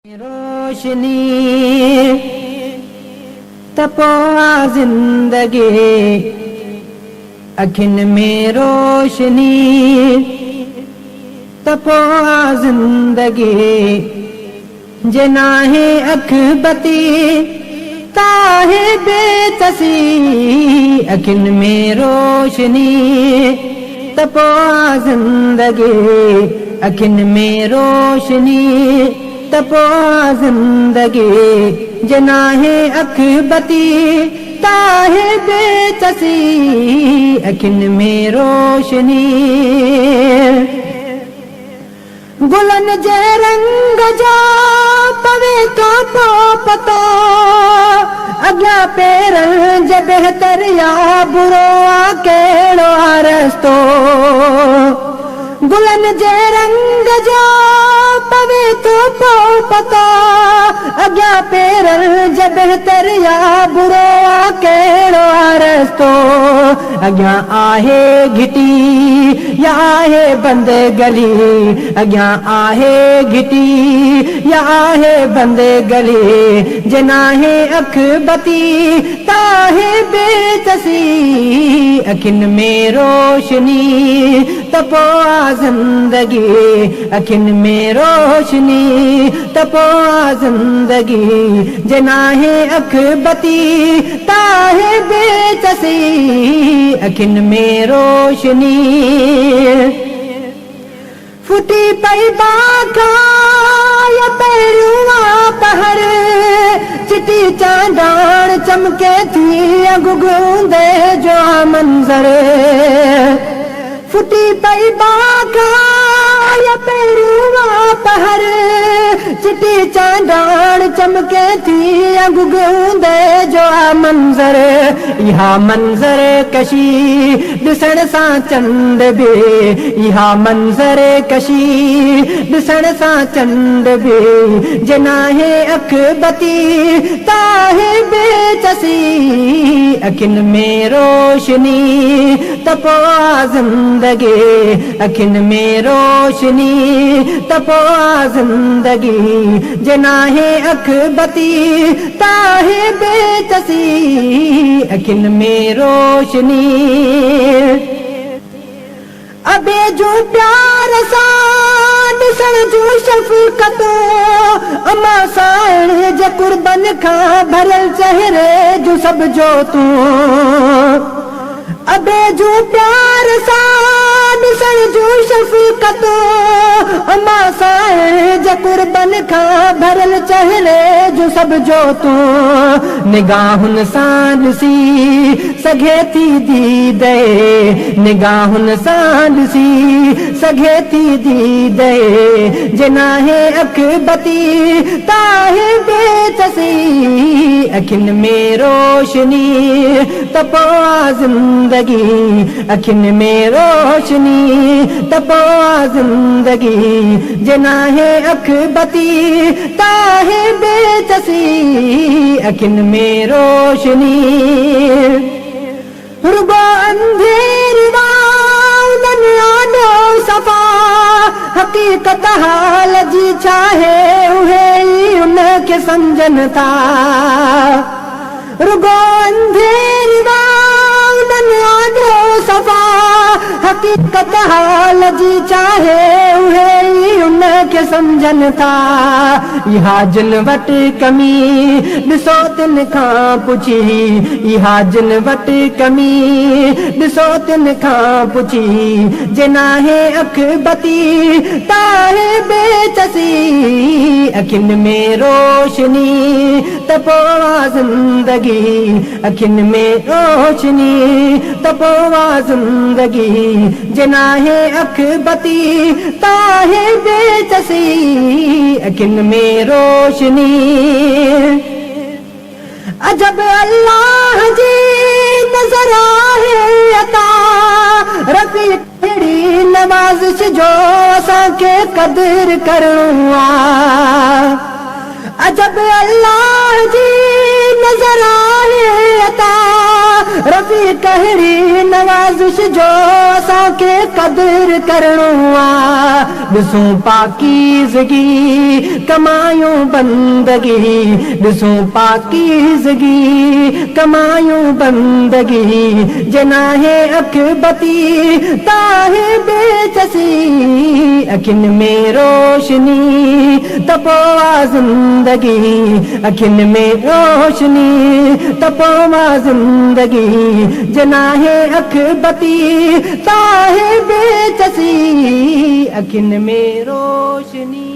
रोशनी तपो जिंदगी अखिन में रोशनी तपो जिंदगी जनाहे अख बती ताहे बेतसी अखिन में रोशनी तपो जिंदगी अखिन में रोशनी तपो जिंदगी जनाहे अख बती ताहे बेचसी अखिन में रोशनी गुलन जे रंग जो पवे तो पतो अॻियां पेरनि जे बेहतर या बुरो कहिड़ो रस्तो गुलन जे रंग जो पवे तो पतो अॻियां पेरनि जे बेहतर या बुरो कहिड़ो रस्तो अॻियां आहे घिटी या आहे बंद गली अॻियां आहे घिटी या आहे बंद गली जनाहे अख बती ताहे बेतसी अखिन में रोशनी तपो जिंदगी अखिन में रोशनी तपो जिंदगी जनाहे अख बती ताहे बेतसी अखिन में रोशनी फुटी पई बाखा या पेरुआ पहर चिटी चांडाण चमके थी अगुगूंदे जो मंजर फुटी पई बाखा या पेरुआ पहर चिटी चांडाण चमके थी अगुगूंदे जो मंजर इहा मंजर कशी ॾिसण सां चंड बि इहा मंजर कशी ॾिसण सां चंड बि जनाहे अख बती ताहे बेचसी अखिन में रोशनी तपो जिंदगी अखिन में रोशनी तपो जिंदगी जनाहे अख बती ताहे बेचसी अखिन में रोशनी अबे जो प्यार सां ॾिसण जो शफ़क़तो अमा साण जे कुर्बन खां भरियल चहिरे जो सब जो तूं अबे जो प्यार सां ॾिसण जो शफ़क़तो अमा साण जे कुर्बन खां भरियल चहिरे जो सब जो तूं निगाहुनि सां ॾिसी सघे थी दीदे निगाहुनि सां ॾिसी सघे थी दीदे जनाहे अख बती ताहे बेचसी अखिन में रोशनी तपो जिंदगी अखिन में रोशनी तपो जिंदगी जनाहे अख बती ताहे बेचसी अखिन में रोशनी रुगो अंधेर ॾाढो सफ़ा हक़ीक़त हाल जी चाहे उहे ई उनखे सम्झनि था रुगो अंधेर ॾाढो सफ़ा हक़ीक़त हाल जी चाहे उहे ई उनखे सम्झनि था इहा जिन वटि कमी ॾिसो तिन खां पुछी इहा जिन वटि कमी ॾिसो तिन खां पुछी जनाहे अख बती ताहे बेचसी अखिन में रोशनी तपो जिंदगी अखिन में रोशनी तपो जिंदगी जनाहे अख बती ताहे बेचसी अखिन में रोशनी अजब अल्लाह जी नज़र आहे अता रफ़ी कहिड़ी नवाज़िश जो असांखे क़दुरु करणो आहे अजब अल्लाह जी नज़र आहे अता नवाज़ी कहिड़ी नवाज़िश जो असांखे क़दुरु करणो आहे। ॾिसूं पाकीज़गी कमायूं बंदगी, ॾिसूं पाकीज़गी कमायूं बंदगी, जे नाहे अख बती ताहे बेचसी, अखियुनि में रोशनी त पोइ आहे ज़िंदगी, अखियुनि में रोशनी त पोइ आहे ज़िंदगी, जे नाहे अख बती ताहे बेचसी, अखियुनि में रोशनी।